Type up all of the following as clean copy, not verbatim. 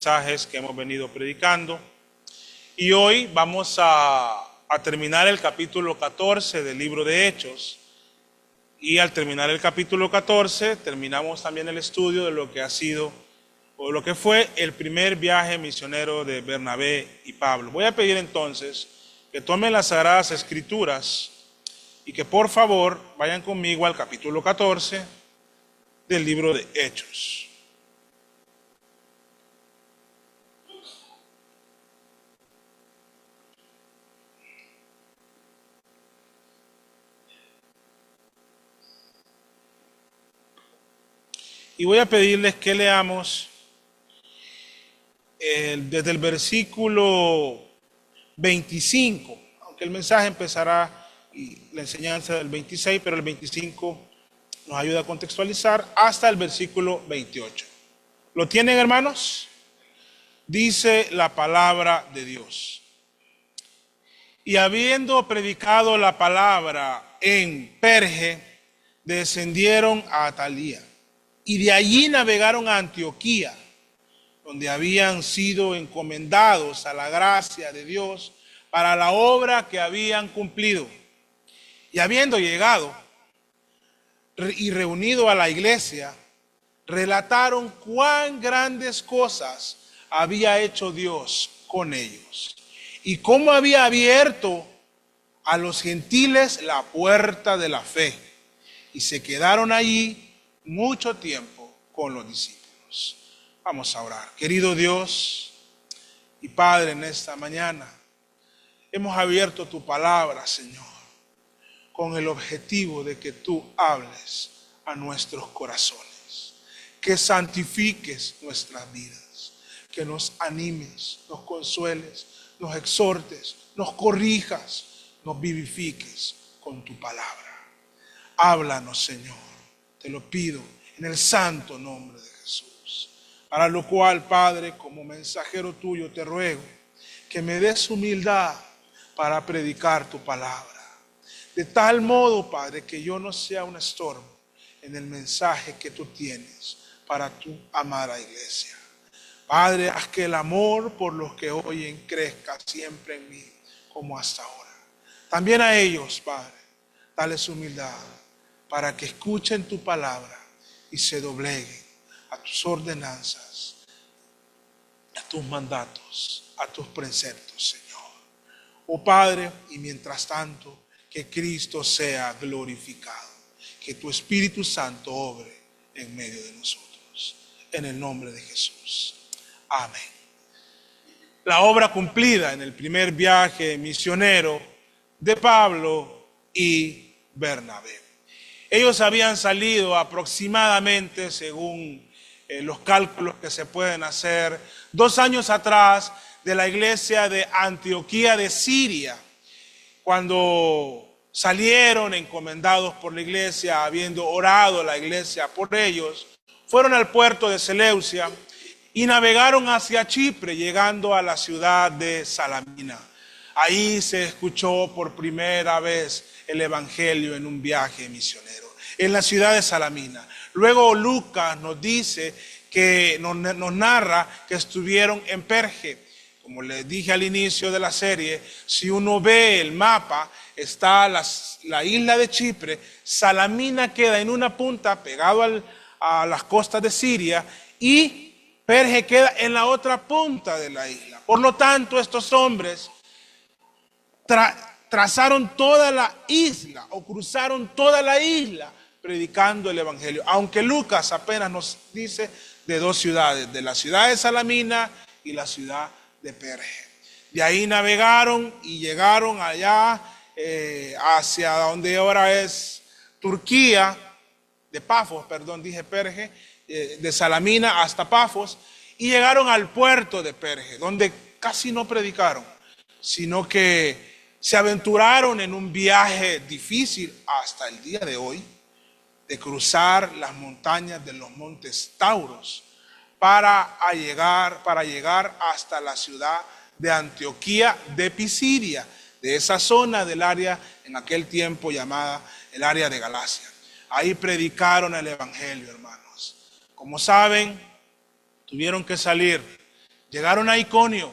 mensajes que hemos venido predicando. Y hoy vamos a terminar el capítulo 14 del libro de Hechos. Y al terminar el capítulo 14, terminamos también el estudio de lo que ha sido o lo que fue el primer viaje misionero de Bernabé y Pablo. Voy a pedir entonces que tomen las Sagradas Escrituras y que por favor vayan conmigo al capítulo 14 del libro de Hechos. Y voy a pedirles que leamos desde el versículo 25, aunque el mensaje empezará y la enseñanza del 26, pero el 25 nos ayuda a contextualizar hasta el versículo 28. ¿Lo tienen, hermanos? Dice la palabra de Dios. Y habiendo predicado la palabra en Perge, descendieron a Atalía. Y de allí navegaron a Antioquía, donde habían sido encomendados a la gracia de Dios para la obra que habían cumplido. Y habiendo llegado y reunido a la iglesia, relataron cuán grandes cosas había hecho Dios con ellos y cómo había abierto a los gentiles la puerta de la fe. Y se quedaron allí mucho tiempo con los discípulos. Vamos a orar. Querido Dios y Padre, en esta mañana hemos abierto tu palabra, Señor, con el objetivo de que tú hables a nuestros corazones, que santifiques nuestras vidas, que nos animes, nos consueles, nos exhortes, nos corrijas, nos vivifiques con tu palabra. Háblanos, Señor. Te lo pido en el santo nombre de Jesús. Para lo cual, Padre, como mensajero tuyo, te ruego que me des humildad para predicar tu palabra. De tal modo, Padre, que yo no sea un estorbo en el mensaje que tú tienes para tu amada iglesia. Padre, haz que el amor por los que oyen crezca siempre en mí, como hasta ahora. También a ellos, Padre, dales humildad para que escuchen tu palabra y se dobleguen a tus ordenanzas, a tus mandatos, a tus preceptos, Señor. Oh Padre, y mientras tanto, que Cristo sea glorificado, que tu Espíritu Santo obre en medio de nosotros. En el nombre de Jesús. Amén. La obra cumplida en el primer viaje misionero de Pablo y Bernabé. Ellos habían salido aproximadamente, según los cálculos que se pueden hacer, 2 años atrás de la iglesia de Antioquía de Siria. Cuando salieron encomendados por la iglesia, habiendo orado la iglesia por ellos, fueron al puerto de Seleucia y navegaron hacia Chipre, llegando a la ciudad de Salamina. Ahí se escuchó por primera vez el evangelio en un viaje misionero, en la ciudad de Salamina. Luego Lucas nos dice que nos narra que estuvieron en Perge. Como les dije al inicio de la serie, si uno ve el mapa, está la isla de Chipre. Salamina queda en una punta, pegado a las costas de Siria, y Perge queda en la otra punta de la isla. Por lo tanto, estos hombres trazaron toda la isla o cruzaron toda la isla predicando el evangelio, aunque Lucas apenas nos dice de 2 ciudades, de la ciudad de Salamina y la ciudad de Perge. De ahí navegaron y llegaron allá hacia donde ahora es Turquía, de Pafos, perdón, dije Perge, de Salamina hasta Pafos, y llegaron al puerto de Perge, donde casi no predicaron, sino que se aventuraron en un viaje difícil hasta el día de hoy, de cruzar las montañas de los montes Tauros para llegar hasta la ciudad de Antioquía de Pisidia, de esa zona del área en aquel tiempo llamada el área de Galacia. Ahí predicaron el evangelio, hermanos. Como saben, tuvieron que salir Llegaron a Iconio,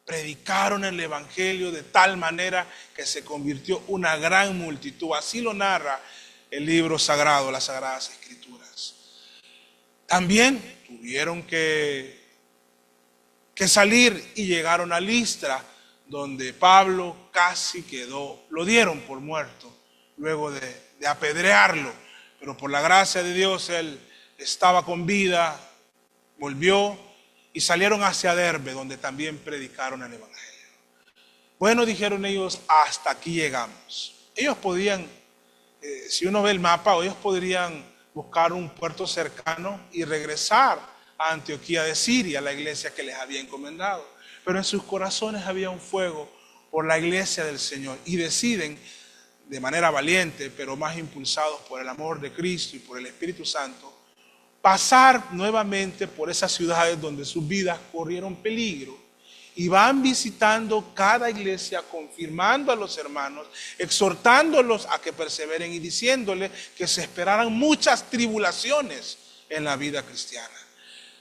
predicaron el evangelio de tal manera que se convirtió una gran multitud. Así lo narra el libro sagrado, las Sagradas Escrituras. También tuvieron que salir y llegaron a Listra, donde Pablo casi quedó, lo dieron por muerto luego de apedrearlo, pero por la gracia de Dios él estaba con vida, volvió y salieron hacia Derbe, donde también predicaron el evangelio. Bueno, dijeron ellos, hasta aquí llegamos. Ellos podían, si uno ve el mapa, ellos podrían buscar un puerto cercano y regresar a Antioquía de Siria, la iglesia que les había encomendado. Pero en sus corazones había un fuego por la iglesia del Señor y deciden de manera valiente, pero más impulsados por el amor de Cristo y por el Espíritu Santo, pasar nuevamente por esas ciudades donde sus vidas corrieron peligro y van visitando cada iglesia, confirmando a los hermanos, exhortándolos a que perseveren y diciéndoles que se esperaran muchas tribulaciones en la vida cristiana.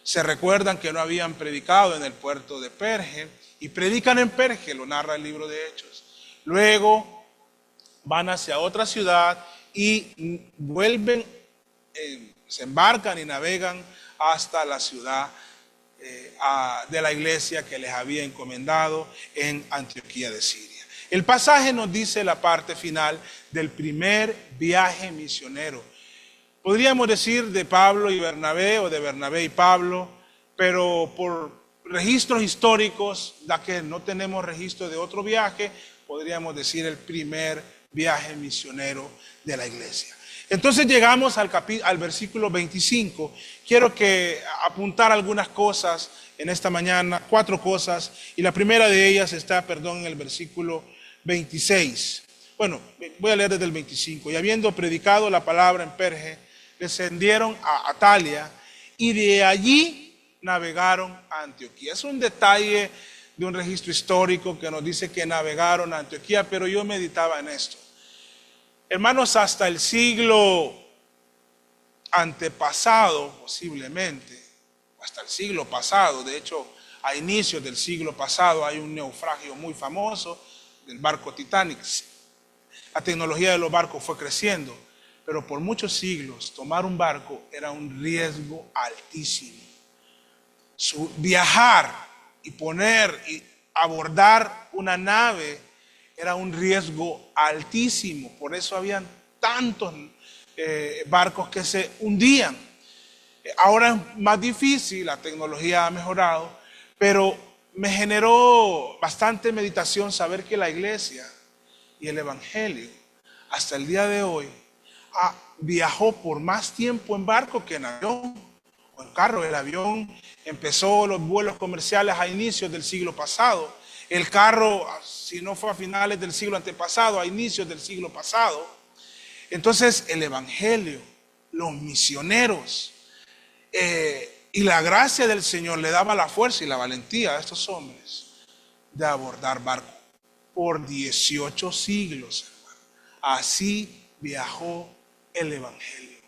Se recuerdan que no habían predicado en el puerto de Perge y predican en Perge, lo narra el libro de Hechos. Luego van hacia otra ciudad y vuelven, se embarcan y navegan hasta la ciudad de la iglesia que les había encomendado en Antioquía de Siria. El pasaje nos dice la parte final del primer viaje misionero. Podríamos decir de Pablo y Bernabé o de Bernabé y Pablo, pero por registros históricos, ya que no tenemos registro de otro viaje, podríamos decir el primer viaje misionero de la iglesia. Entonces llegamos al versículo 25. Quiero apuntar algunas cosas en esta mañana, 4 cosas, y la primera de ellas está, en el versículo 26. Bueno, voy a leer desde el 25. Y habiendo predicado la palabra en Perge, descendieron a Atalia y de allí navegaron a Antioquía. Es un detalle de un registro histórico que nos dice que navegaron a Antioquía, pero yo meditaba en esto. Hermanos, hasta el siglo antepasado, posiblemente, hasta el siglo pasado, de hecho, a inicios del siglo pasado hay un naufragio muy famoso del barco Titanic. La tecnología de los barcos fue creciendo, pero por muchos siglos tomar un barco era un riesgo altísimo. Viajar y abordar una nave era un riesgo altísimo. Por eso habían tantos barcos que se hundían. Ahora es más difícil, la tecnología ha mejorado, pero me generó bastante meditación saber que la iglesia y el evangelio hasta el día de hoy viajó por más tiempo en barco que en avión o en carro. El avión empezó los vuelos comerciales a inicios del siglo pasado. El carro, si no fue a finales del siglo antepasado, a inicios del siglo pasado. Entonces el evangelio, los misioneros y la gracia del Señor le daba la fuerza y la valentía a estos hombres de abordar barco por 18 siglos, hermano. Así viajó el evangelio.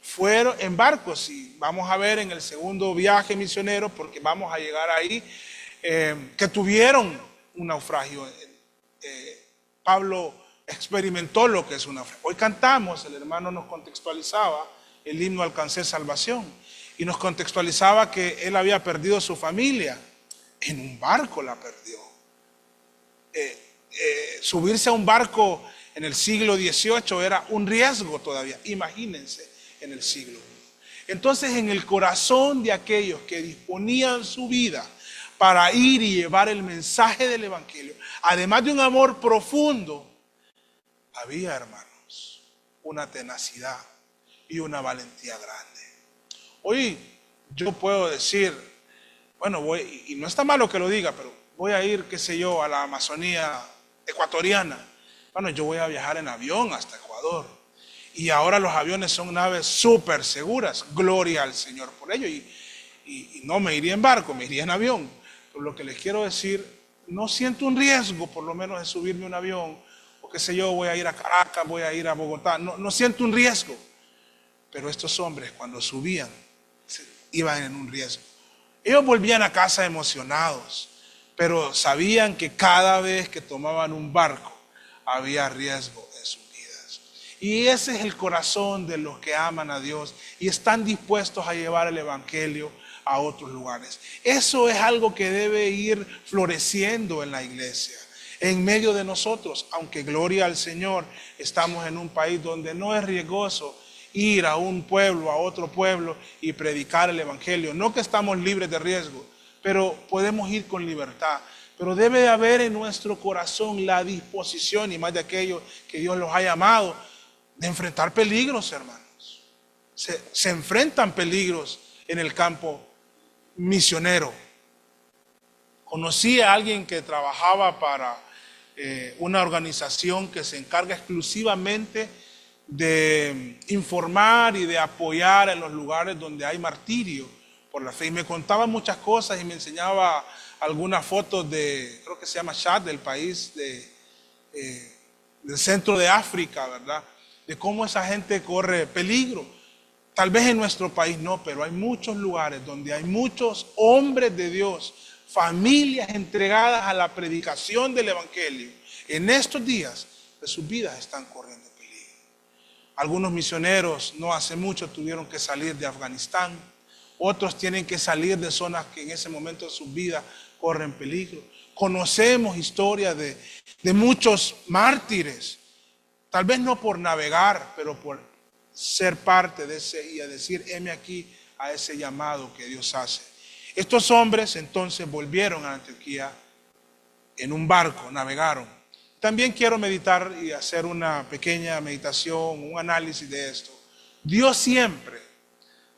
Fueron en barcos, y vamos a ver en el segundo viaje misionero, porque vamos a llegar ahí, que tuvieron un naufragio. Pablo experimentó lo que es un naufragio. Hoy cantamos, el hermano nos contextualizaba el himno Alcancé Salvación, y nos contextualizaba que él había perdido su familia, en un barco la perdió. Subirse a un barco en el siglo XVIII era un riesgo todavía, imagínense en el siglo I. Entonces en el corazón de aquellos que disponían su vida para ir y llevar el mensaje del evangelio, además de un amor profundo, había, hermanos, una tenacidad y una valentía grande. Hoy yo puedo decir, bueno, y no está malo que lo diga, pero voy a ir, qué sé yo, a la Amazonía ecuatoriana. Bueno, yo voy a viajar en avión hasta Ecuador. Y ahora los aviones son naves súper seguras. Gloria al Señor por ello. Y no me iría en barco, me iría en avión. Pero lo que les quiero decir, no siento un riesgo, por lo menos, de subirme a un avión. O qué sé yo, voy a ir a Caracas, voy a ir a Bogotá. No siento un riesgo. Pero estos hombres, cuando subían, iban en un riesgo. Ellos volvían a casa emocionados, pero sabían que cada vez que tomaban un barco había riesgo en sus vidas. Y ese es el corazón de los que aman a Dios y están dispuestos a llevar el evangelio a otros lugares. Eso es algo que debe ir floreciendo en la iglesia, en medio de nosotros, aunque gloria al Señor, estamos en un país donde no es riesgoso ir a un pueblo, a otro pueblo y predicar el evangelio. No que estamos libres de riesgo, pero podemos ir con libertad. Pero debe de haber en nuestro corazón la disposición, y más de aquellos que Dios los ha llamado, de enfrentar peligros, hermanos. Se enfrentan peligros en el campo misionero. Conocí a alguien que trabajaba para una organización que se encarga exclusivamente de informar y de apoyar en los lugares donde hay martirio por la fe. Y me contaba muchas cosas y me enseñaba algunas fotos de, creo que se llama Chad, del país del centro de África, ¿verdad? De cómo esa gente corre peligro. Tal vez en nuestro país no, pero hay muchos lugares donde hay muchos hombres de Dios, familias entregadas a la predicación del evangelio. En estos días de sus vidas están corriendo peligro. Algunos misioneros no hace mucho tuvieron que salir de Afganistán. Otros tienen que salir de zonas que en ese momento de sus vidas corren peligro. Conocemos historias de muchos mártires, tal vez no por navegar, pero por ser parte de ese y a decir, heme aquí a ese llamado que Dios hace. Estos hombres entonces volvieron a Antioquía en un barco, navegaron. También quiero meditar y hacer una pequeña meditación, un análisis de esto. Dios siempre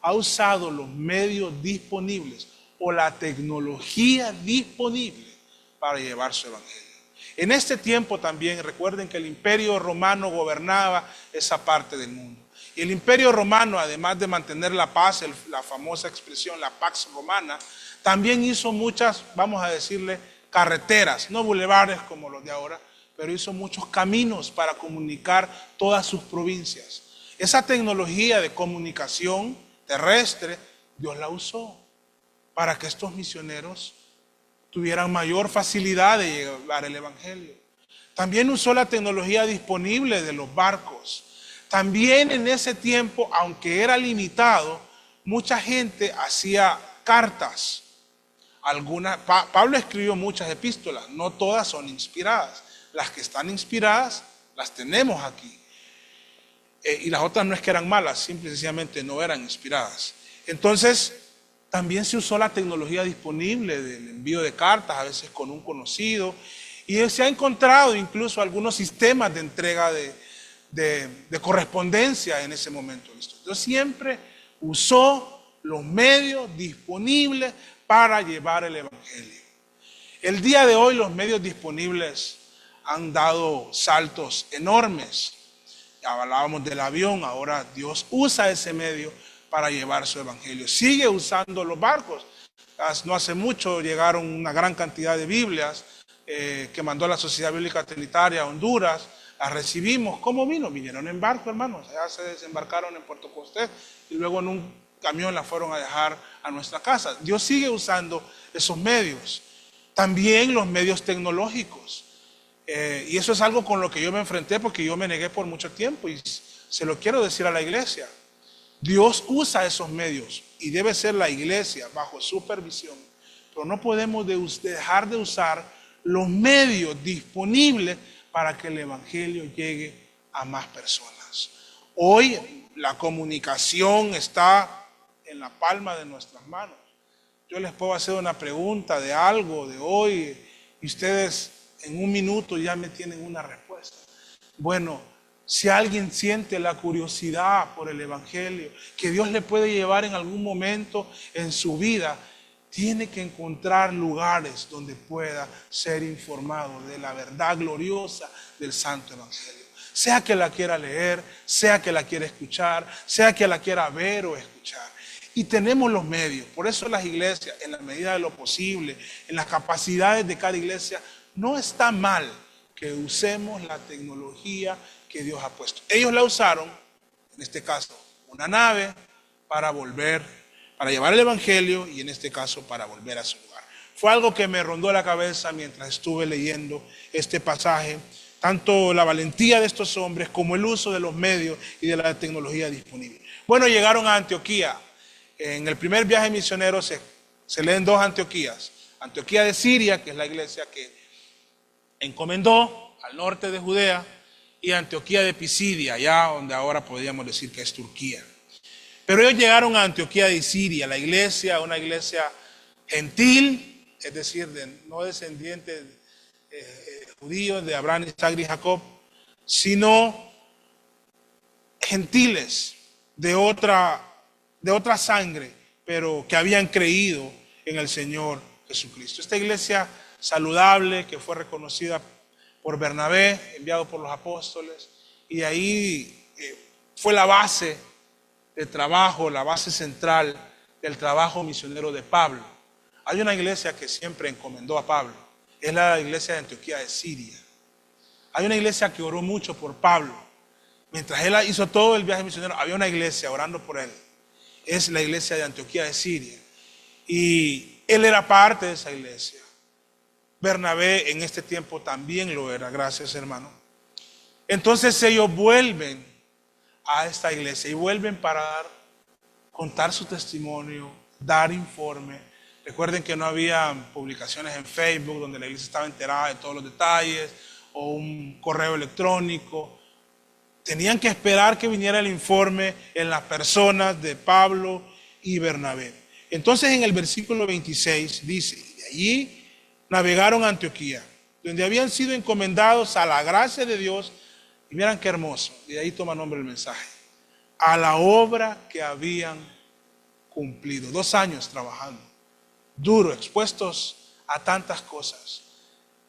ha usado los medios disponibles o la tecnología disponible para llevar su evangelio. En este tiempo también recuerden que el Imperio Romano gobernaba esa parte del mundo. Y el Imperio Romano, además de mantener la paz, la famosa expresión, la Pax Romana, también hizo muchas, vamos a decirle, carreteras, no bulevares como los de ahora, pero hizo muchos caminos para comunicar todas sus provincias. Esa tecnología de comunicación terrestre, Dios la usó para que estos misioneros tuvieran mayor facilidad de llevar el evangelio. También usó la tecnología disponible de los barcos. También en ese tiempo, aunque era limitado, mucha gente hacía cartas. Pablo escribió muchas epístolas, no todas son inspiradas. Las que están inspiradas las tenemos aquí. Y las otras no es que eran malas, simple y sencillamente no eran inspiradas. Entonces, también se usó la tecnología disponible del envío de cartas, a veces con un conocido. Y se ha encontrado incluso algunos sistemas de entrega de correspondencia en ese momento. Dios siempre usó los medios disponibles para llevar el evangelio. El día de hoy los medios disponibles han dado saltos enormes. Hablábamos del avión, ahora Dios usa ese medio para llevar su evangelio. Sigue usando los barcos. No hace mucho llegaron una gran cantidad de Biblias que mandó la Sociedad Bíblica Trinitaria a Honduras. Las recibimos. ¿Cómo vino? Vinieron en barco, hermanos. Allá se desembarcaron en Puerto Costés y luego en un camión la fueron a dejar a nuestra casa. Dios sigue usando esos medios. También los medios tecnológicos. Y eso es algo con lo que yo me enfrenté porque yo me negué por mucho tiempo y se lo quiero decir a la iglesia. Dios usa esos medios y debe ser la iglesia bajo supervisión. Pero no podemos dejar de usar los medios disponibles para que el evangelio llegue a más personas. Hoy la comunicación está en la palma de nuestras manos. Yo les puedo hacer una pregunta de algo de hoy y ustedes en un minuto ya me tienen una respuesta. Bueno, si alguien siente la curiosidad por el evangelio, que Dios le puede llevar en algún momento en su vida, tiene que encontrar lugares donde pueda ser informado de la verdad gloriosa del santo evangelio. Sea que la quiera leer, sea que la quiera escuchar, sea que la quiera ver o escuchar. Y tenemos los medios. Por eso las iglesias, en la medida de lo posible, en las capacidades de cada iglesia, no está mal que usemos la tecnología que Dios ha puesto. Ellos la usaron, en este caso, una nave para volver para llevar el evangelio y en este caso para volver a su lugar. Fue algo que me rondó la cabeza mientras estuve leyendo este pasaje, tanto la valentía de estos hombres como el uso de los medios y de la tecnología disponible. Bueno, llegaron a Antioquía. En el primer viaje misionero se leen dos Antioquías. Antioquía de Siria, que es la iglesia que encomendó al norte de Judea, y Antioquía de Pisidia, allá donde ahora podríamos decir que es Turquía. Pero ellos llegaron a Antioquía de Siria, la iglesia, una iglesia gentil, es decir, no descendientes judíos de Abraham, Isaac y Jacob, sino gentiles de otra sangre, pero que habían creído en el Señor Jesucristo. Esta iglesia saludable que fue reconocida por Bernabé, enviado por los apóstoles, y ahí fue la base de trabajo, la base central del trabajo misionero de Pablo. Hay una iglesia que siempre encomendó a Pablo, es la iglesia de Antioquía de Siria. Hay una iglesia que oró mucho por Pablo. Mientras él hizo todo el viaje misionero, había una iglesia orando por él. Es la iglesia de Antioquía de Siria. Y él era parte de esa iglesia. Bernabé en este tiempo también lo era, gracias hermano. Entonces ellos vuelven a esta iglesia y vuelven para contar su testimonio, dar informe. Recuerden que no había publicaciones en Facebook donde la iglesia estaba enterada de todos los detalles o un correo electrónico. Tenían que esperar que viniera el informe en las personas de Pablo y Bernabé. Entonces en el versículo 26 dice, de allí navegaron a Antioquía, donde habían sido encomendados a la gracia de Dios, y miren qué hermoso, y de ahí toma nombre el mensaje, a la obra que habían cumplido. 2 años trabajando, duro, expuestos a tantas cosas,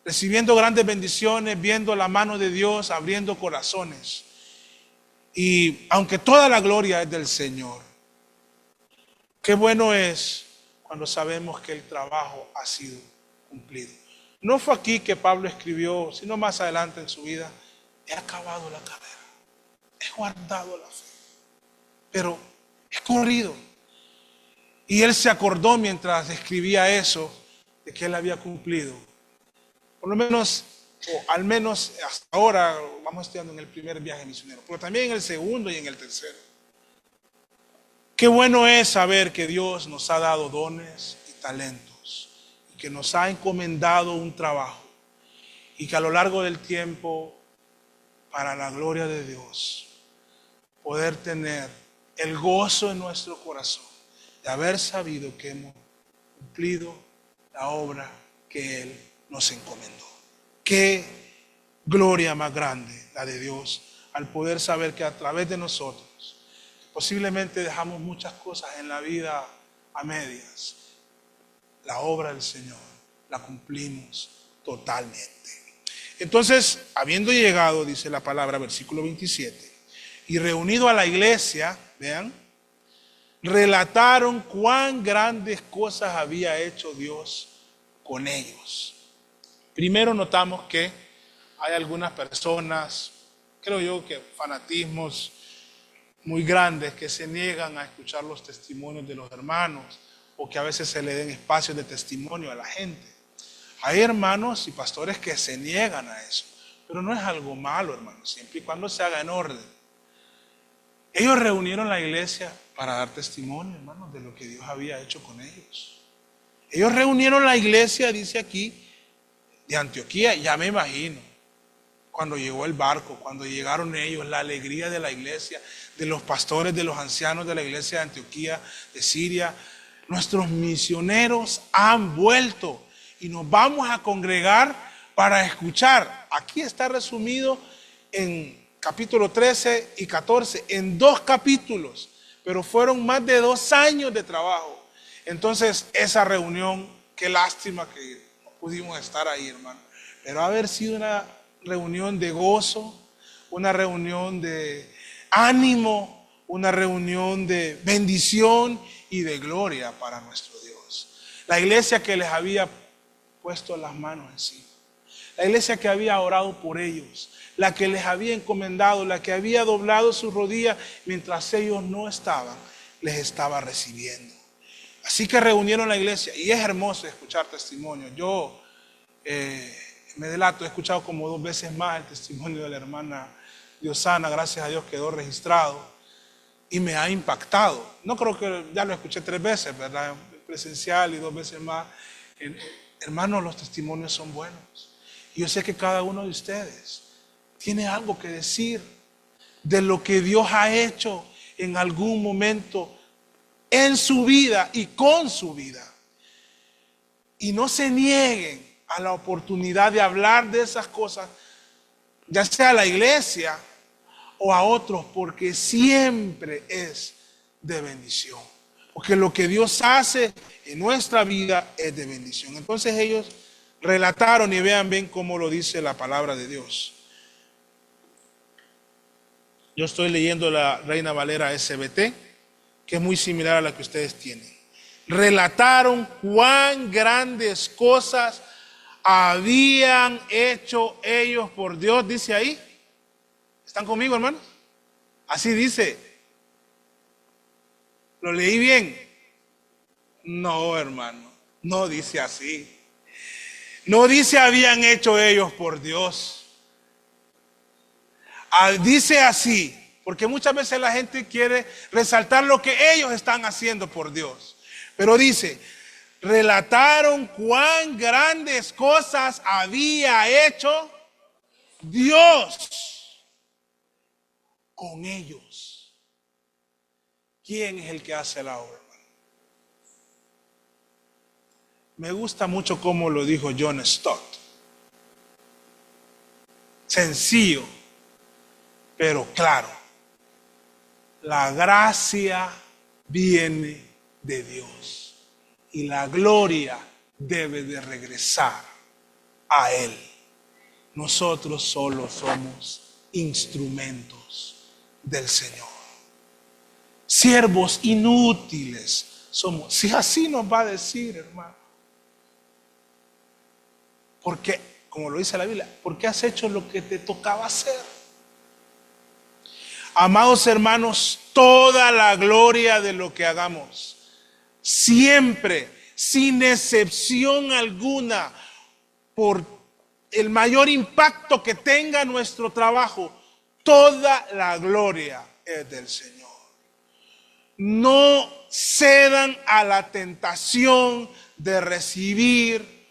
recibiendo grandes bendiciones, viendo la mano de Dios, abriendo corazones. Y aunque toda la gloria es del Señor, qué bueno es cuando sabemos que el trabajo ha sido cumplido. No fue aquí que Pablo escribió, sino más adelante en su vida, he acabado la carrera, he guardado la fe, pero he corrido. Y él se acordó mientras escribía eso, de que él había cumplido. Por lo menos, o al menos hasta ahora, vamos estudiando en el primer viaje misionero, pero también en el segundo y en el tercero. Qué bueno es saber que Dios nos ha dado dones y talentos, y que nos ha encomendado un trabajo, y que a lo largo del tiempo, para la gloria de Dios, poder tener el gozo en nuestro corazón de haber sabido que hemos cumplido la obra que Él nos encomendó. Qué gloria más grande la de Dios al poder saber que a través de nosotros posiblemente dejamos muchas cosas en la vida a medias. La obra del Señor la cumplimos totalmente. Entonces, habiendo llegado, dice la palabra, versículo 27, y reunido a la iglesia, vean, relataron cuán grandes cosas había hecho Dios con ellos. Primero notamos que hay algunas personas, creo yo que fanatismos muy grandes, que se niegan a escuchar los testimonios de los hermanos, o que a veces se le den espacios de testimonio a la gente. Hay hermanos y pastores que se niegan a eso, pero no es algo malo, hermanos, siempre y cuando se haga en orden. Ellos reunieron la iglesia para dar testimonio, hermanos, de lo que Dios había hecho con ellos. Ellos reunieron la iglesia, dice aquí, de Antioquía, ya me imagino, cuando llegó el barco, cuando llegaron ellos, la alegría de la iglesia, de los pastores, de los ancianos de la iglesia de Antioquía, de Siria. Nuestros misioneros han vuelto y nos vamos a congregar para escuchar. Aquí está resumido en capítulo 13 y 14, en 2 capítulos, pero fueron más de 2 años de trabajo. Entonces, esa reunión, qué lástima que no pudimos estar ahí, hermano, pero haber sido una reunión de gozo, una reunión de ánimo, una reunión de bendición y de gloria para nuestro Dios. La iglesia que les había puesto las manos encima, la iglesia que había orado por ellos, la que les había encomendado, la que había doblado sus rodillas mientras ellos no estaban, les estaba recibiendo. Así que reunieron la iglesia y es hermoso escuchar testimonios. Yo me delato, he escuchado como 2 veces más el testimonio de la hermana Diosana, gracias a Dios quedó registrado y me ha impactado. No creo que ya lo escuché 3 veces, ¿verdad? Presencial y 2 veces más. Hermanos, los testimonios son buenos. Y yo sé que cada uno de ustedes tiene algo que decir de lo que Dios ha hecho en algún momento en su vida y con su vida. Y no se nieguen a la oportunidad de hablar de esas cosas, ya sea a la iglesia o a otros, porque siempre es de bendición. Porque lo que Dios hace en nuestra vida es de bendición. Entonces ellos relataron y vean bien cómo lo dice la palabra de Dios. Yo estoy leyendo la Reina Valera SBT, que es muy similar a la que ustedes tienen. Relataron cuán grandes cosas habían hecho ellos por Dios, dice ahí. ¿Están conmigo, hermanos? Así dice. ¿Lo leí bien? No, hermano, no dice así. No dice habían hecho ellos por Dios. Dice así, porque muchas veces la gente quiere resaltar lo que ellos están haciendo por Dios. Pero dice, relataron cuán grandes cosas había hecho Dios con ellos. ¿Quién es el que hace la obra? Me gusta mucho cómo lo dijo John Stott. Sencillo, pero claro. La gracia viene de Dios y la gloria debe de regresar a Él. Nosotros solo somos instrumentos del Señor. Siervos inútiles somos. Si así nos va a decir, hermano. Porque, como lo dice la Biblia, porque has hecho lo que te tocaba hacer. Amados hermanos, toda la gloria de lo que hagamos, siempre, sin excepción alguna, por el mayor impacto que tenga nuestro trabajo, toda la gloria es del Señor. No cedan a la tentación de recibir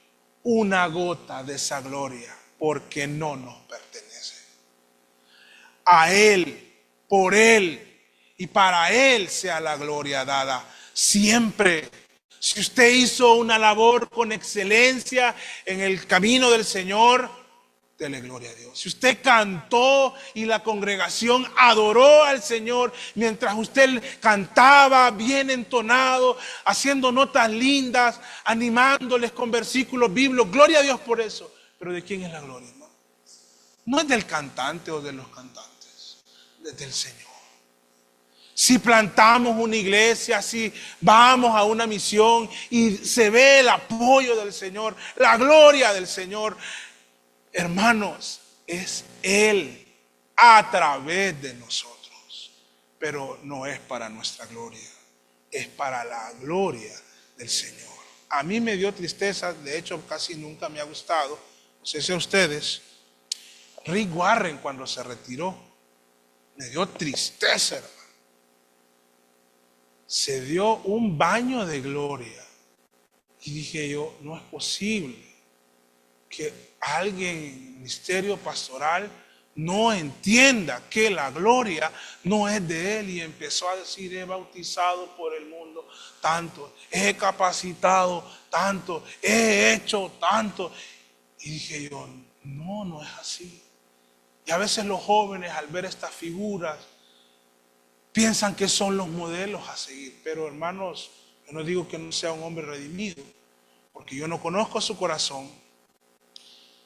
una gota de esa gloria, porque no nos pertenece. A Él, por Él y para Él sea la gloria dada siempre. Si usted hizo una labor con excelencia en el camino del Señor, dele gloria a Dios. Si usted cantó y la congregación adoró al Señor mientras usted cantaba bien entonado, haciendo notas lindas, animándoles con versículos bíblicos, gloria a Dios por eso. Pero ¿de quién es la gloria, hermano? No es del cantante o de los cantantes, es del Señor. Si plantamos una iglesia, si vamos a una misión y se ve el apoyo del Señor, la gloria del Señor, hermanos, es Él a través de nosotros. Pero no es para nuestra gloria, es para la gloria del Señor. A mí me dio tristeza, de hecho casi nunca me ha gustado, no sé si a ustedes, Rick Warren cuando se retiró, me dio tristeza, hermano. Se dio un baño de gloria. Y dije yo, no es posible que alguien en el ministerio pastoral no entienda que la gloria no es de Él. Y empezó a decir, he bautizado por el mundo tanto, he capacitado tanto, he hecho tanto. Y dije yo, no, no es así. Y a veces los jóvenes al ver estas figuras piensan que son los modelos a seguir. Pero hermanos, yo no digo que no sea un hombre redimido, porque yo no conozco su corazón.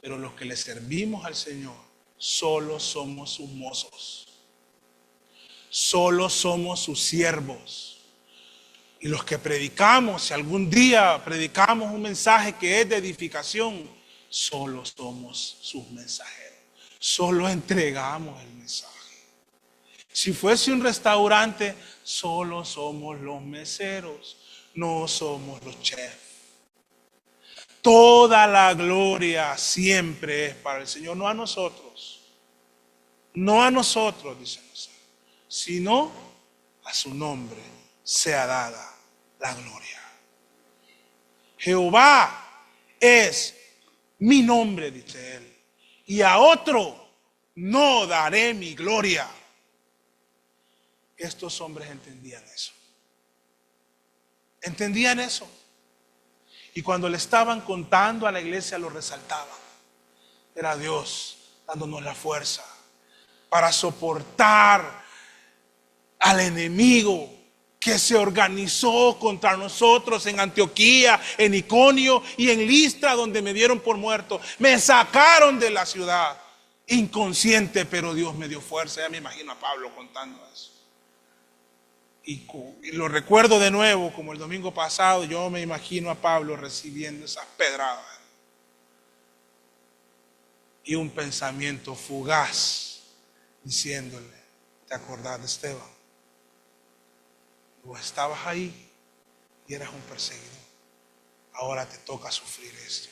Pero los que le servimos al Señor, solo somos sus mozos. Solo somos sus siervos. Y los que predicamos, si algún día predicamos un mensaje que es de edificación, solo somos sus mensajeros. Solo entregamos el mensaje. Si fuese un restaurante, solo somos los meseros. no somos los chefs. Toda la gloria siempre es para el Señor, no a nosotros. No a nosotros, dice Moisés, sino a su nombre sea dada la gloria. Jehová es mi nombre, dice él, y a otro no daré mi gloria. Estos hombres entendían eso. Entendían eso. Y cuando le estaban contando a la iglesia lo resaltaban. Era Dios dándonos la fuerza para soportar al enemigo que se organizó contra nosotros en Antioquía, en Iconio y en Listra, donde me dieron por muerto. Me sacaron de la ciudad inconsciente, pero Dios me dio fuerza. Ya me imagino a Pablo contando eso. Y lo recuerdo de nuevo, como el domingo pasado, yo me imagino a Pablo recibiendo esas pedradas. Y un pensamiento fugaz diciéndole, ¿te acordás de Esteban? Vos estabas ahí y eras un perseguidor. Ahora te toca sufrir esto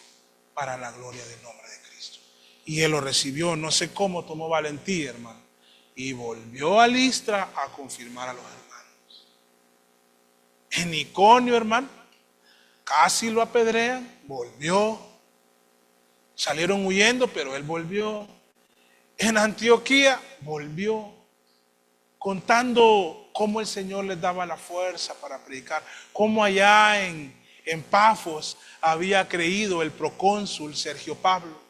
para la gloria del nombre de Cristo. Y él lo recibió, no sé cómo tomó valentía, hermano. Y volvió a Listra a confirmar a los hermanos. En Iconio, hermano, casi lo apedrean, volvió. Salieron huyendo, pero él volvió. En Antioquía, volvió. Contando cómo el Señor les daba la fuerza para predicar. Cómo allá en Pafos había creído el procónsul Sergio Pablo.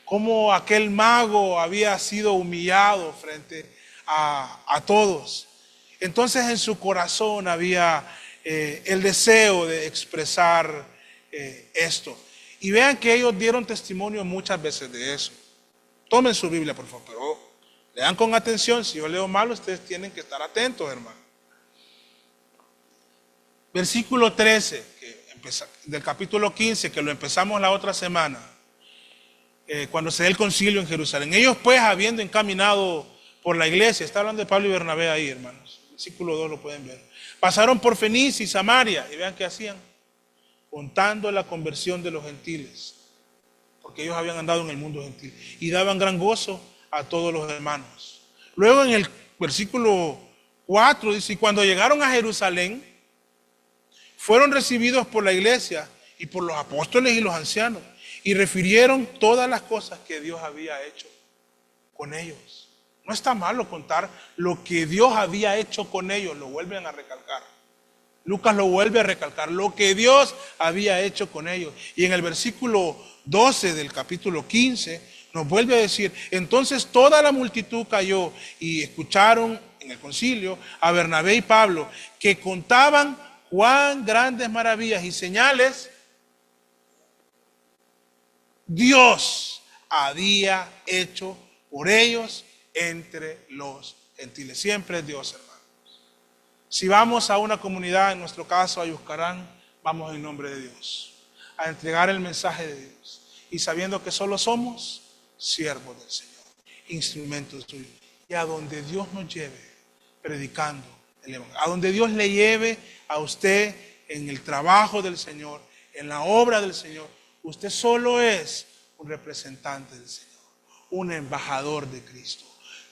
Cómo aquel mago había sido humillado frente a todos. Entonces en su corazón había el deseo de expresar esto. Y vean que ellos dieron testimonio muchas veces de eso. Tomen su Biblia, por favor, pero lean con atención. Si yo leo mal, ustedes tienen que estar atentos, hermano. Versículo 13 del capítulo 15, que lo empezamos la otra semana, cuando se da el concilio en Jerusalén. Ellos pues, habiendo encaminado por la iglesia, está hablando de Pablo y Bernabé ahí, hermanos. Versículo 2 lo pueden ver. Pasaron por Fenicia y Samaria y vean qué hacían. Contando la conversión de los gentiles, porque ellos habían andado en el mundo gentil, y daban gran gozo a todos los hermanos. Luego en el versículo 4 dice, y cuando llegaron a Jerusalén, fueron recibidos por la iglesia y por los apóstoles y los ancianos, y refirieron todas las cosas que Dios había hecho con ellos. No está malo contar lo que Dios había hecho con ellos, lo vuelven a recalcar. Lucas lo vuelve a recalcar, lo que Dios había hecho con ellos. Y en el versículo 12 del capítulo 15 nos vuelve a decir, entonces toda la multitud cayó y escucharon en el concilio a Bernabé y Pablo, que contaban cuán grandes maravillas y señales Dios había hecho por ellos entre los gentiles. Siempre es Dios, hermano. Si vamos a una comunidad, en nuestro caso a Yuscarán, vamos en nombre de Dios, a entregar el mensaje de Dios. Y sabiendo que solo somos siervos del Señor, instrumentos suyos. Y a donde Dios nos lleve, predicando el Evangelio. A donde Dios le lleve a usted en el trabajo del Señor, en la obra del Señor. Usted solo es un representante del Señor, un embajador de Cristo.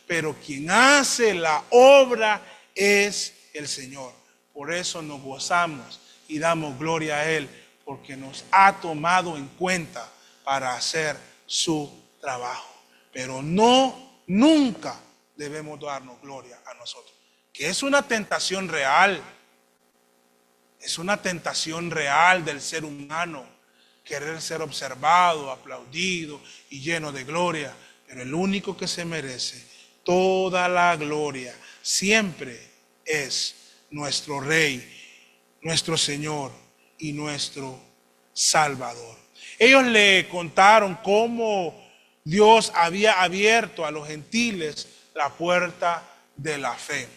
Pero quien hace la obra es el Señor. Por eso nos gozamos y damos gloria a Él, porque nos ha tomado en cuenta para hacer su trabajo. Pero nunca debemos darnos gloria a nosotros, que es una tentación real. Es una tentación real del ser humano, querer ser observado, aplaudido y lleno de gloria. Pero el único que se merece toda la gloria siempre es nuestro Rey, nuestro Señor y nuestro Salvador. Ellos le contaron cómo Dios había abierto a los gentiles la puerta de la fe,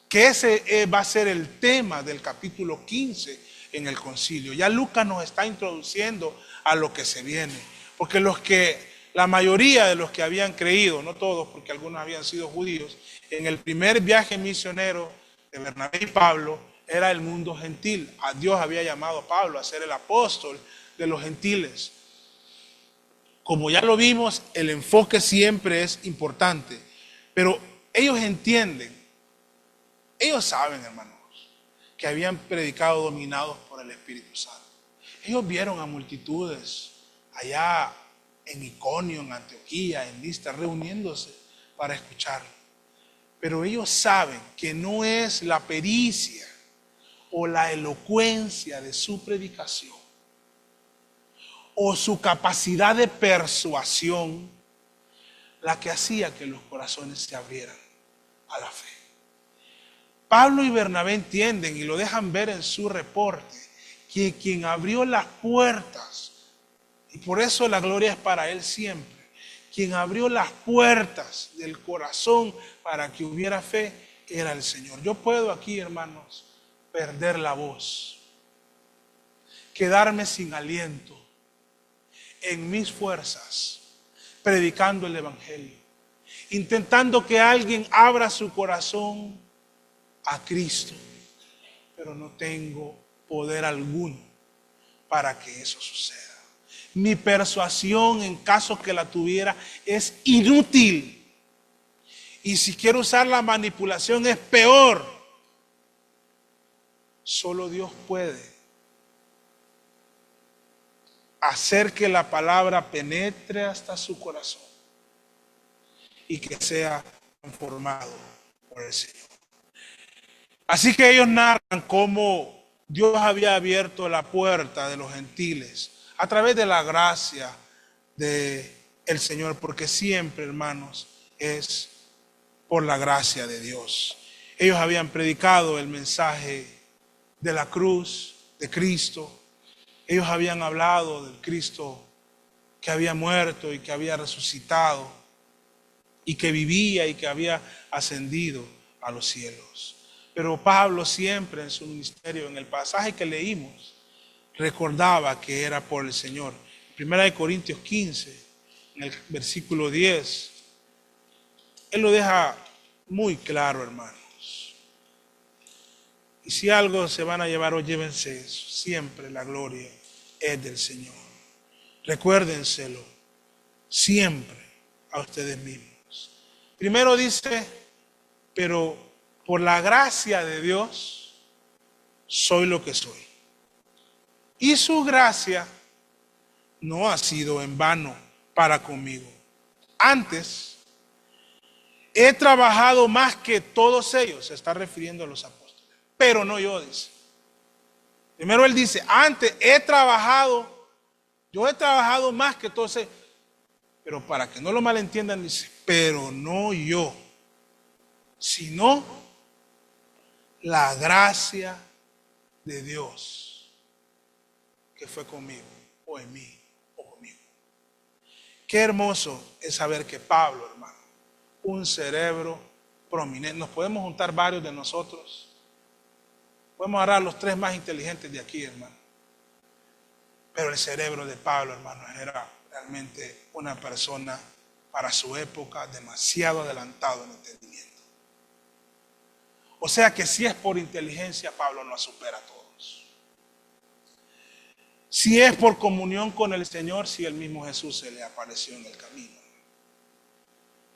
que ese va a ser el tema del capítulo 15 en el concilio. Ya Lucas nos está introduciendo a lo que se viene, porque la mayoría de los que habían creído, no todos, porque algunos habían sido judíos, en el primer viaje misionero de Bernabé y Pablo, era el mundo gentil. A Dios había llamado a Pablo a ser el apóstol de los gentiles. Como ya lo vimos, el enfoque siempre es importante, pero ellos entienden, ellos saben, hermanos, que habían predicado dominados por el Espíritu Santo. Ellos vieron a multitudes allá en Iconio, en Antioquía, en Listra, reuniéndose para escucharlo. Pero ellos saben que no es la pericia o la elocuencia de su predicación o su capacidad de persuasión la que hacía que los corazones se abrieran a la fe. Pablo y Bernabé entienden y lo dejan ver en su reporte, que quien abrió las puertas, y por eso la gloria es para él siempre, quien abrió las puertas del corazón para que hubiera fe, era el Señor. Yo puedo aquí, hermanos, perder la voz, quedarme sin aliento en mis fuerzas, predicando el Evangelio, intentando que alguien abra su corazón a Cristo, pero no tengo poder alguno para que eso suceda. Mi persuasión, en caso que la tuviera, es inútil. Y si quiero usar la manipulación, es peor. Solo Dios puede hacer que la palabra penetre hasta su corazón y que sea transformado por el Señor. Así que ellos narran cómo Dios había abierto la puerta de los gentiles a través de la gracia del Señor, porque siempre, hermanos, es por la gracia de Dios. Ellos habían predicado el mensaje de la cruz, de Cristo. Ellos habían hablado del Cristo que había muerto y que había resucitado y que vivía y que había ascendido a los cielos. Pero Pablo siempre en su ministerio, en el pasaje que leímos, recordaba que era por el Señor. En 1 Corintios 15, en el versículo 10, él lo deja muy claro, hermanos. Y si algo se van a llevar hoy, llévense eso. Siempre la gloria es del Señor. Recuérdenselo siempre a ustedes mismos. Primero dice, pero por la gracia de Dios soy lo que soy. Y su gracia no ha sido en vano para conmigo. Antes, he trabajado más que todos ellos, se está refiriendo a los apóstoles, pero no yo, dice. Primero él dice, antes yo he trabajado más que todos ellos, pero para que no lo malentiendan, dice, pero no yo, sino la gracia de Dios que fue conmigo, o en mí, o conmigo. Qué hermoso es saber que Pablo, hermano, un cerebro prominente, nos podemos juntar varios de nosotros, podemos agarrar los 3 más inteligentes de aquí, hermano, pero el cerebro de Pablo, hermano, era realmente una persona para su época demasiado adelantado en entendimiento. O sea que si es por inteligencia, Pablo nos supera a todos. Si es por comunión con el Señor, si el mismo Jesús se le apareció en el camino.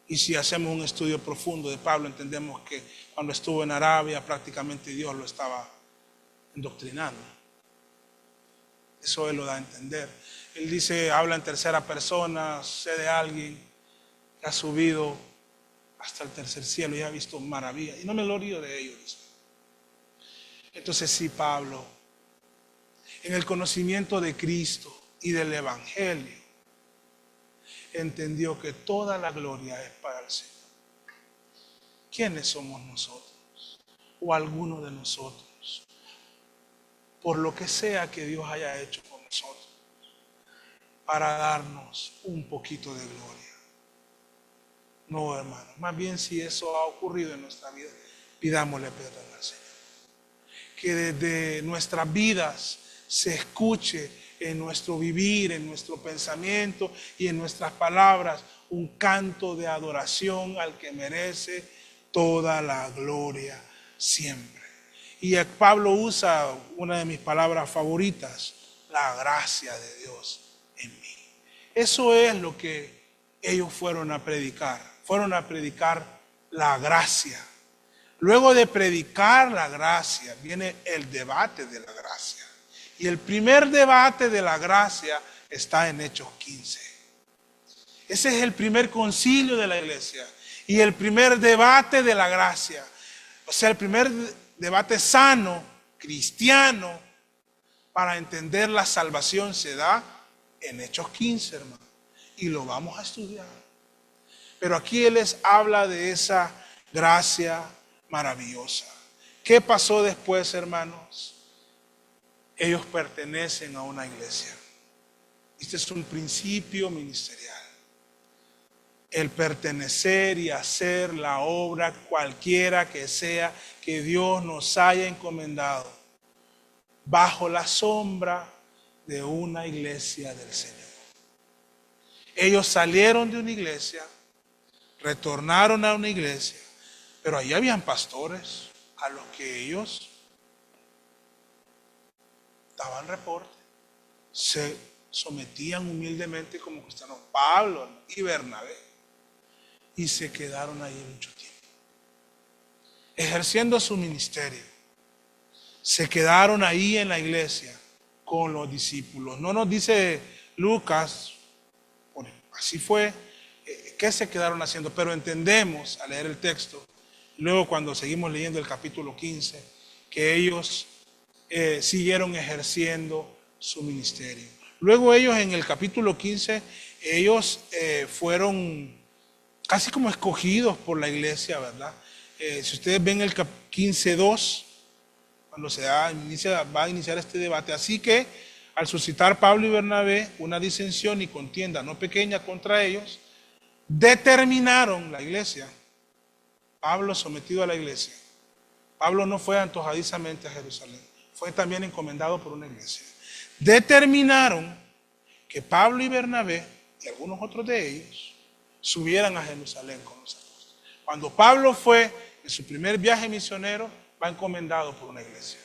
Y si hacemos un estudio profundo de Pablo, entendemos que cuando estuvo en Arabia, prácticamente Dios lo estaba indoctrinando. Eso él lo da a entender. Él dice, habla en tercera persona, sé de alguien que ha subido hasta el tercer cielo y ha visto maravillas. Y no me lo río de ellos. Dice. Entonces sí, Pablo, en el conocimiento de Cristo y del Evangelio, entendió que toda la gloria es para el Señor. ¿Quiénes somos nosotros? O alguno de nosotros, por lo que sea que Dios haya hecho con nosotros, para darnos un poquito de gloria. No, hermano, más bien si eso ha ocurrido en nuestra vida, pidámosle perdón al Señor. Que desde nuestras vidas se escuche en nuestro vivir, en nuestro pensamiento y en nuestras palabras un canto de adoración al que merece toda la gloria siempre. Y Pablo usa una de mis palabras favoritas, la gracia de Dios en mí. Eso es lo que ellos fueron a predicar. Fueron a predicar la gracia. Luego de predicar la gracia, viene el debate de la gracia. Y el primer debate de la gracia está en Hechos 15. Ese es el primer concilio de la iglesia. Y el primer debate de la gracia. O sea, el primer debate sano, cristiano, para entender la salvación se da en Hechos 15, hermano. Y lo vamos a estudiar. Pero aquí Él les habla de esa gracia maravillosa. ¿Qué pasó después, hermanos? Ellos pertenecen a una iglesia. Este es un principio ministerial. El pertenecer y hacer la obra cualquiera que sea que Dios nos haya encomendado bajo la sombra de una iglesia del Señor. Ellos salieron de una iglesia, retornaron a una iglesia, pero ahí habían pastores a los que ellos daban reporte, se sometían humildemente como cristianos, Pablo y Bernabé, y se quedaron ahí mucho tiempo, ejerciendo su ministerio. Se quedaron ahí en la iglesia con los discípulos. No nos dice Lucas, así fue, qué se quedaron haciendo, pero entendemos al leer el texto, luego cuando seguimos leyendo el capítulo 15, que ellos siguieron ejerciendo su ministerio. Luego ellos en el capítulo 15, ellos fueron casi como escogidos por la iglesia, ¿verdad? Si ustedes ven el 15:2, cuando va a iniciar este debate. Así que al suscitar Pablo y Bernabé una disensión y contienda no pequeña contra ellos, determinaron la iglesia. Pablo sometido a la iglesia. Pablo no fue antojadizamente a Jerusalén, fue también encomendado por una iglesia. Determinaron que Pablo y Bernabé y algunos otros de ellos subieran a Jerusalén con los apóstoles. Cuando Pablo fue en su primer viaje misionero, va encomendado por una iglesia.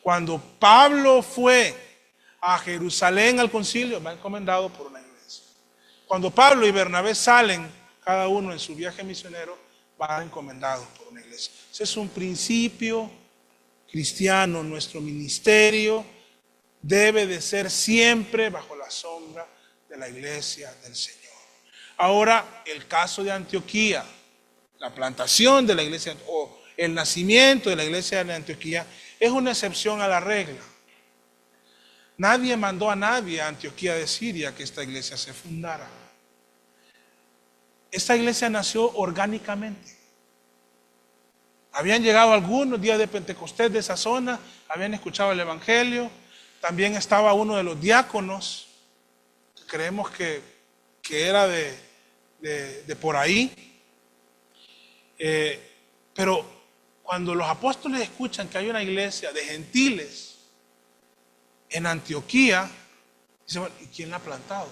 Cuando Pablo fue a Jerusalén al concilio, va encomendado por una iglesia. Cuando Pablo y Bernabé salen, cada uno en su viaje misionero, va encomendado por una iglesia. Ese es un principio cristiano. Nuestro ministerio debe de ser siempre bajo la sombra de la iglesia del Señor. Ahora, el caso de Antioquía, la plantación de la iglesia, o el nacimiento de la iglesia de Antioquía, es una excepción a la regla. Nadie mandó a nadie a Antioquía de Siria que esta iglesia se fundara. Esta iglesia nació orgánicamente. Habían llegado algunos días de Pentecostés de esa zona, habían escuchado el evangelio. También estaba uno de los diáconos, creemos que era de por ahí. Pero cuando los apóstoles escuchan que hay una iglesia de gentiles en Antioquía, dicen, bueno, ¿y quién la ha plantado?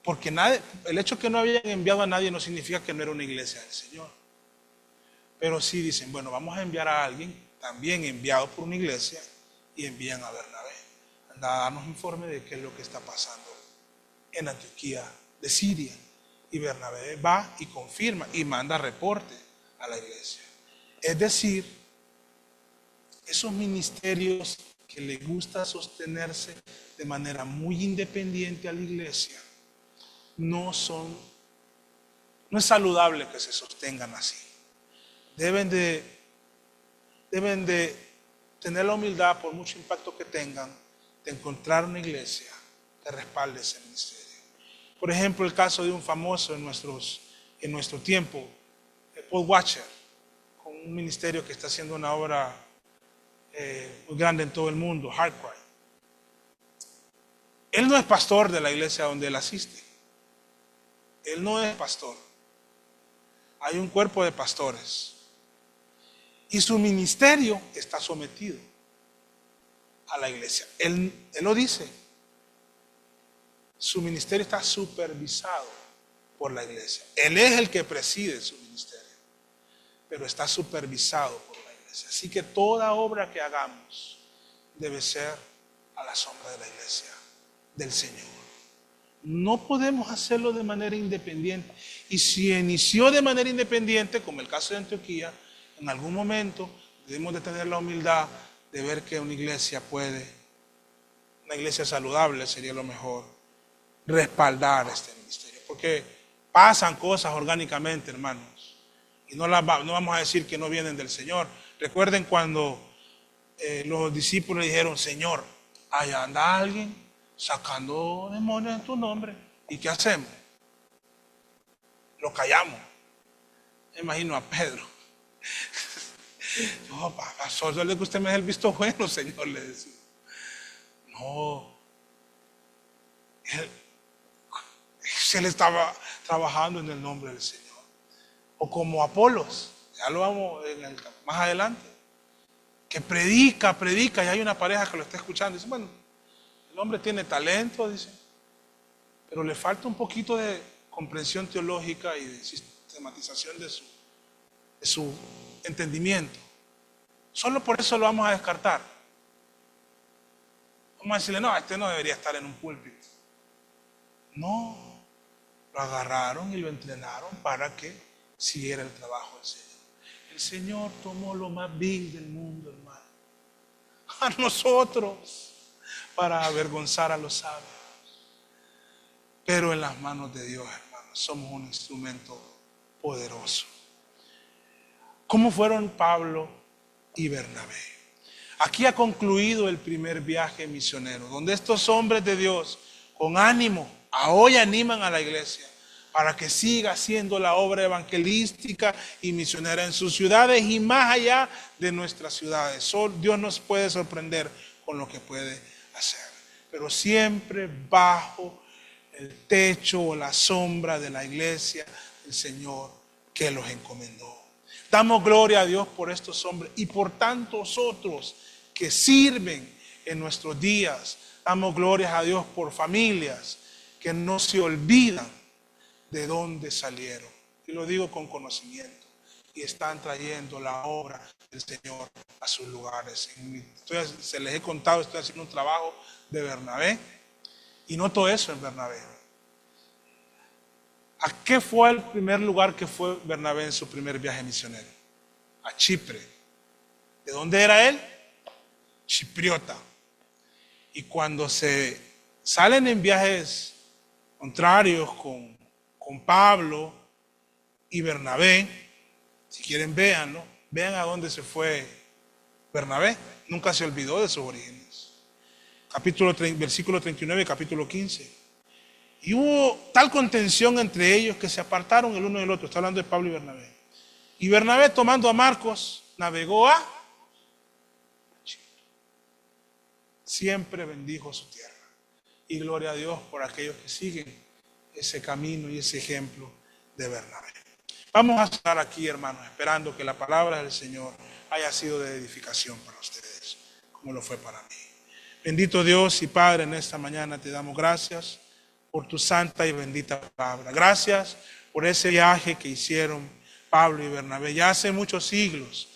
Porque el hecho de que no habían enviado a nadie no significa que no era una iglesia del Señor. Pero sí dicen, bueno, vamos a enviar a alguien también enviado por una iglesia, y envían a Bernabé. Anda a darnos informe de qué es lo que está pasando en Antioquía de Siria. Y Bernabé va y confirma y manda reporte a la iglesia. Es decir, esos ministerios que le gusta sostenerse de manera muy independiente a la iglesia, no es saludable que se sostengan así. Deben de tener la humildad, por mucho impacto que tengan, de encontrar una iglesia que respalde ese ministerio. Por ejemplo, el caso de un famoso en nuestro tiempo, Paul Washer, con un ministerio que está haciendo una obra muy grande en todo el mundo, Heartcry. Él no es pastor de la iglesia donde él asiste. Él no es pastor. Hay un cuerpo de pastores. Y su ministerio está sometido a la iglesia. Él lo dice. Su ministerio está supervisado por la iglesia. Él es el que preside su ministerio. pero está supervisado por la iglesia. Así que toda obra que hagamos debe ser a la sombra de la iglesia del Señor. No podemos hacerlo de manera independiente. Y si inició de manera independiente, como el caso de Antioquía, en algún momento debemos de tener la humildad de ver que una iglesia saludable sería lo mejor, respaldar este ministerio. Porque pasan cosas orgánicamente, hermanos. Y no vamos a decir que no vienen del Señor. Recuerden cuando los discípulos dijeron: Señor, allá anda alguien sacando demonios en tu nombre. ¿Y qué hacemos? Lo callamos. Me imagino a Pedro. No, pastor, yo le que usted me dé el visto bueno, Señor, le decía. No. Él estaba trabajando en el nombre del Señor. O como Apolos, ya lo vamos más adelante, que predica, y hay una pareja que lo está escuchando. Dice: bueno, el hombre tiene talento, dice, pero le falta un poquito de comprensión teológica y de sistematización de su entendimiento. Solo por eso lo vamos a descartar. Vamos a decirle: no, este no debería estar en un púlpito. No, lo agarraron y lo entrenaron para que siguiera el trabajo del Señor. El Señor tomó lo más vil del mundo, hermano, a nosotros, para avergonzar a los sabios. Pero en las manos de Dios, hermanos, somos un instrumento poderoso. ¿Cómo fueron Pablo y Bernabé? Aquí ha concluido el primer viaje misionero, donde estos hombres de Dios, con ánimo, hoy animan a la iglesia para que siga haciendo la obra evangelística y misionera en sus ciudades y más allá de nuestras ciudades. Dios nos puede sorprender con lo que puede hacer, pero siempre bajo el techo o la sombra de la iglesia del Señor que los encomendó. Damos gloria a Dios por estos hombres y por tantos otros que sirven en nuestros días. Damos gloria a Dios por familias que no se olvidan de dónde salieron. Y lo digo con conocimiento. Y están trayendo la obra del Señor a sus lugares. Se les he contado, estoy haciendo un trabajo de Bernabé. Y noto eso en Bernabé. ¿A qué fue el primer lugar que fue Bernabé en su primer viaje misionero? A Chipre. ¿De dónde era él? Chipriota. Y cuando se salen en viajes contrarios con Pablo y Bernabé, si quieren véanlo, vean a dónde se fue Bernabé. Nunca se olvidó de sus orígenes. Versículo 39, capítulo 15. Y hubo tal contención entre ellos que se apartaron el uno del otro. Está hablando de Pablo y Bernabé. Y Bernabé, tomando a Marcos, navegó a Chipre. Siempre bendijo su tierra. Y gloria a Dios por aquellos que siguen ese camino y ese ejemplo de Bernabé. Vamos a estar aquí, hermanos, esperando que la palabra del Señor haya sido de edificación para ustedes, como lo fue para mí. Bendito Dios y Padre, en esta mañana te damos gracias por tu santa y bendita palabra. Gracias por ese viaje que hicieron Pablo y Bernabé. Ya hace muchos siglos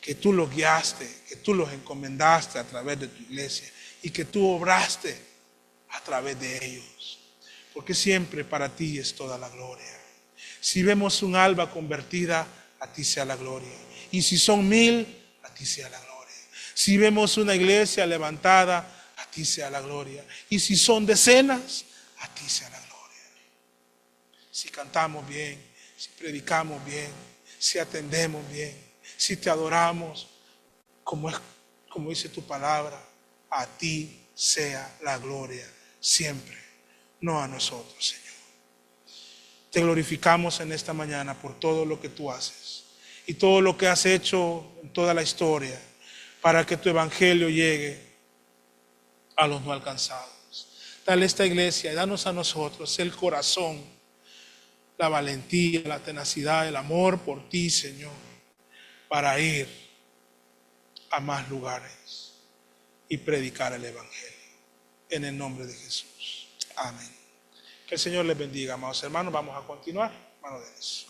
que tú los guiaste, que tú los encomendaste a través de tu iglesia y que tú obraste a través de ellos. Porque siempre para ti es toda la gloria. Si vemos un alma convertida, a ti sea la gloria. Y si son 1000, a ti sea la gloria. Si vemos una iglesia levantada, a ti sea la gloria. Y si son decenas, a ti sea la gloria. Si cantamos bien, si predicamos bien, si atendemos bien, si te adoramos, como dice tu palabra, a ti sea la gloria siempre, no a nosotros, Señor. Te glorificamos en esta mañana por todo lo que tú haces y todo lo que has hecho en toda la historia para que tu evangelio llegue a los no alcanzados. Dale a esta iglesia y danos a nosotros el corazón, la valentía, la tenacidad, el amor por ti, Señor, para ir a más lugares y predicar el evangelio. En el nombre de Jesús. Amén. Que el Señor les bendiga, amados hermanos. Vamos a continuar. Hermano Denis.